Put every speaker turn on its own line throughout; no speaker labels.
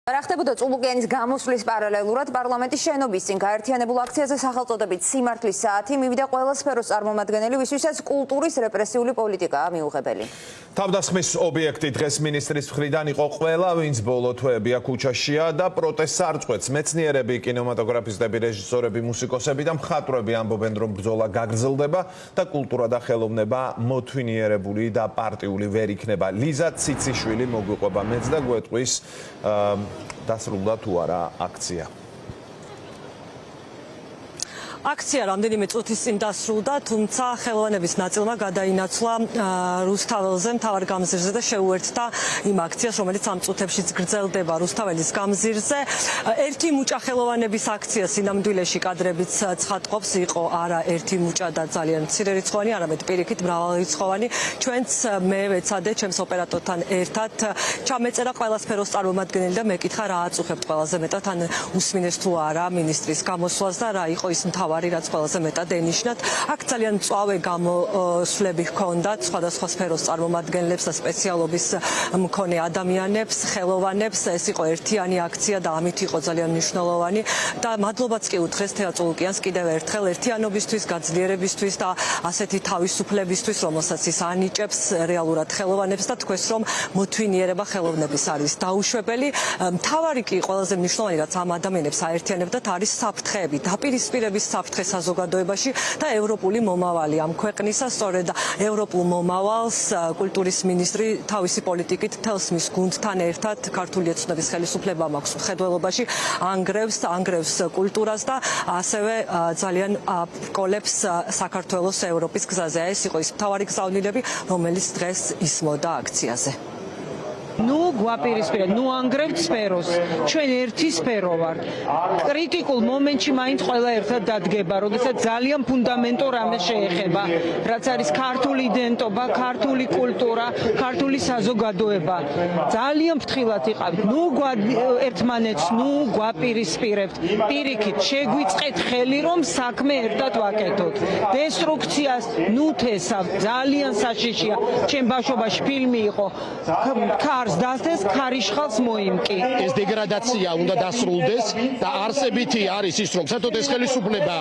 რა ხდებოდა წულუკიანის გამოსვლის პარალელურად პარლამენტის შენობის წინ გაერთიანებულ აქციაზე სახელწოდებით სიმართლის საათი მივიდა ყველა სფეროს წარმომადგენელი, ვისთვისაც კულტურის რეპრესიული პოლიტიკაა მიუღებელი.
თავდასხმის ობიექტი დღეს მინისტრის მხრიდან იყო ყველა, ვინც ბოლო თვეებია ქუჩაშია და პროტესტს არ წყვეტს. მეცნიერები, კინემატოგრაფისტები, რეჟისორები, მუსიკოსები და მხატვრები ამბობენ, რომ ბრძოლა გაგრძელდება და კულტურა და ხელოვნება მოთვინიერებული და პარტიული ვერ იქნება. ლიზა ციციშვილი მოგვიყვება მეც და გვეტყვის დასრულდა თუ არა აქცია.
აქცია რამდენიმე წუთის წინ დასრულდა, თუმცა ხელოვანების ნაწილმა გადაინაცვლა რუსთაველზე მთავარ გამზირზე და შეუერთდა იმ აქციას, რომელიც ამ წუთებშიც გრძელდება რუსთაველის გამზირზე. ერთი მუჭა ხელოვანების აქცია სინამდვილეში კადრებიც ცხადყოფს, იყო არა ერთი მუჭა და ძალიან მცირერიცხოვანი, არამედ პირიქით მრავალრიცხოვანი. ჩვენც მე ვეცადე ჩემს ოპერატორთან ერთად ჩამეწერა ყველა სფეროს წარმომადგენელი და მეკითხა რა აწუხებთ ყველაზე მეტად, ან უსმინეს თუ არა მინისტრის გამოსვლას და რა იყო ის მთავარი რაც ყველაზე მეტად ენიშნათ. აქ ძალიან მწვავე გამოსვლები ჰქონდათ სხვადასხვა სფეროს წარმომადგენლებს და სპეციალობის მქონე ადამიანებს, ხელოვანებს. ეს იყო ერთიანი აქცია და ამით იყო ძალიან მნიშვნელოვანი და მადლობაც კი უთხრეს თეა წულუკიანს კიდევ ერთხელ ერთიანობისთვის, გაძლიერებისთვის და ასეთი თავისუფლებისთვის, რომელსაც ის ანიჭებს რეალურად ხელოვანებს და თქვეს, რომ მოთვინიერება ხელოვნების არის დაუშვებელი. მთავარი კი ყველაზე მნიშვნელოვანი რაც ამ ადამიანებს აერთიანებდათ არის საფრთხეები, დაპირისპირების საფრთხე საზოგადოებაში და ევროპული მომავალი ამ ქვეყნისა. სწორედ ევროპულ მომავალს კულტურის მინისტრი თავისი პოლიტიკით თელს მის გუნდთან ერთად ქართული ეთნობის ხელისუფლებამ აქვს მხედველობაში ანგრევს კულტურას და ასევე ძალიან ბრკოლებს საქართველოს ევროპის გზაზე. ეს იყო ის მთავარი გზავნილები, რომელიც დღეს ისმოდა აქციაზე.
ნუ გვაპირისპირეთ, ნუ ანგრევთ სფეროს. ჩვენ ერთი სფერო ვართ. კრიტიკულ მომენტში მაინც ყველა ერთად დადგება, როდესაც ძალიან ფუნდამენტურ რამეს შეეხება, რაც არის ქართული იდენტობა, ქართული კულტურა, ქართული საზოგადოება. ძალიან ფრთხილად იყავით. ნუ ერთმანეთს, ნუ გვაპირისპირებთ. პირიქით, შეგვიწყეთ ხელი, რომ საქმე ერთად ვაკეთოთ. დესტრუქციას ნუ თესავთ. ძალიან საშიშია. ჩემ ბავშვობაში ფილმი იყო. დასდეს ქარიშხალს მოიმკი.
ეს დეგრადაცია უნდა დასრულდეს და არსებითი არის ის, რომ საერთოდ ეს ხელისუფლება,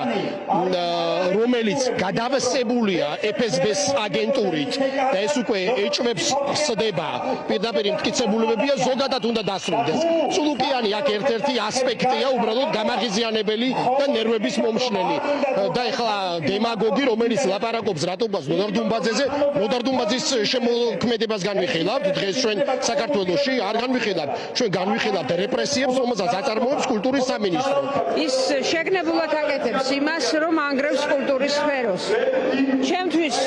რომელიც გადავსებულია FSB-ს აგენტურით და ეს უკვე ეჭვებს სდება, პირდაპირ მტკიცებულებებია, ზოგადად უნდა დასრულდეს. წულუკიანი აქ ერთ-ერთი ასპექტია, უბრალოდ გამაღიზიანებელი და ნერვების მომშლელი. და ეხლა დემაგოგი, რომელიც ლაპარაკობს რატომაც ნოდარ დუმბაძის შემოქმედებას განვიხილავთ, დღეს ჩვენ საქართველოში არ განვიხილავთ, ჩვენ განვიხილავთ რეპრესიებს, რომელსაც აწარმოებს კულტურის სამინისტრო.
ის შეგნებულად აკეთებს იმას, რომ ანგრევს კულტურის სფეროს. ჩემთვის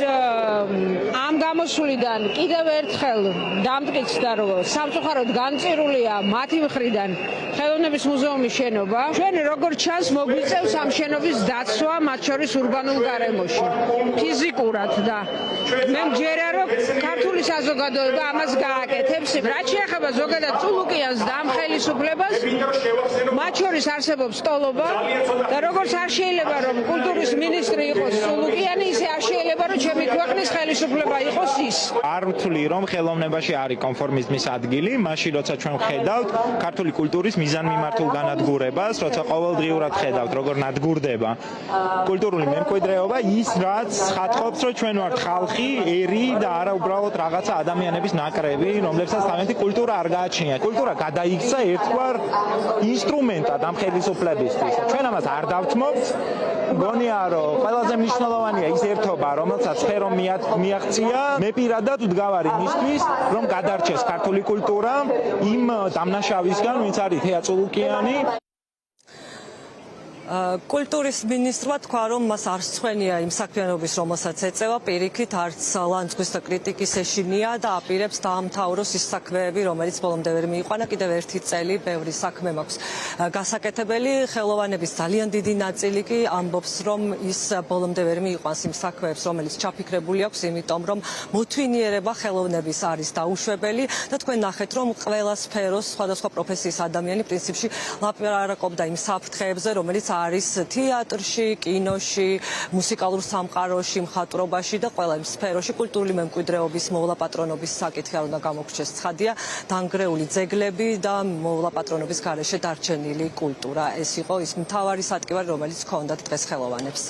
ამ გამოსვლიდან კიდევ ერთხელ დამტკიცდა, რომ სამწუხაროდ განწირულია მათი მხრიდან ხელოვნების მუზეუმის შენობა. ჩვენ როგორც ჩანს მოგვიწევს ამ შენობის დაცვა, მათ შორის ურბანულ გარემოში. ფიზიკურად და მე მჯერა, რომ ქართული საზოგადოება ამას გააკეთებს. რაც შეეხება ზოგადად წულუკიანს და ამ ხელისუფლებას, მათ შორის არსებობს ტოლობა და როგორც არ შეიძლება რომ კულტურის მინისტრი იყოს წულუკიანი, ისე არ შეიძლება რომ ჩემი ქვეყნის ხელისუფლება იყოს ის.
არ ვთვლი რომ ხელოვნებაში არის კონფორმიზმის ადგილი, მაშინ როცა ჩვენ ხედავთ ქართული კულტურის მიზანმიმართულ განადგურებას, როცა ყოველდღიურად ხედავთ როგორ ნადგურდება კულტურული მემკვიდრეობა, ის რაც ხატყოფს რომ ჩვენ ვართ ხალხი, ერი და არა უბრალოდ რაღაცა ადამიანების ნაკრები, რომლებსაც თავიანთი კულტურა არ გააჩნიათ. კულტურა გადაიქცა ერთგვარ ინსტრუმენტად ამ ხელისუფლებისთვის. ჩვენ ამას არ დავთმობთ. მგონია რომ ყველაზე მნიშვნელოვანია ის ერთობა, რომელსაც სფერომ მიაღწია. მე პირადად ვდგავარ იმისთვის, რომ გადარჩეს ქართული კულტურა იმ დამნაშავისგან, ვინც არის თეა წულუკიანი.
კულტურის მინისტრმა თქვა, რომ მას არ სცვენია იმ საქმიანობის, რომელსაც ეწევა, პირიქით არც ლანძღვის და კრიტიკის ეშინია და აპირებს დაამთავროს ის საქმეები, რომელიც ბოლომდე ვერ მიიყვანა. კიდევ ერთი წელი ბევრი საქმე მაქვს გასაკეთებელი. ხელოვანების ძალიან დიდი ნაწილი კი ამბობს, რომ ის ბოლომდე ვერ მიიყვანს იმ საქმეებს, რომელიც ჩაფიქრებული აქვს, იმიტომ რომ მოთვინიერება ხელოვნების არის დაუშვებელი და თქვენ ნახეთ, რომ ყველა სფეროს სხვადასხვა პროფესიის ადამიანი პრინციპში ლაპარაკობდა იმ საფრთხეებზე, რომელიც არის თეატრში, კინოში, მუსიკალურ სამყაროში, მხატვრობაში და ყველა იმ სფეროში კულტურული მემკვიდრეობის მოვლაპატრონობის საკითხი არ უნდა გამოგრჩეს ცხადია, დანგრეული ძეგლები და მოვლაპატრონობის გარეშე დარჩენილი კულტურა. ეს იყო ის მთავარი სატკივარი, რომელიც ჰქონდათ დღეს ხელოვანებს.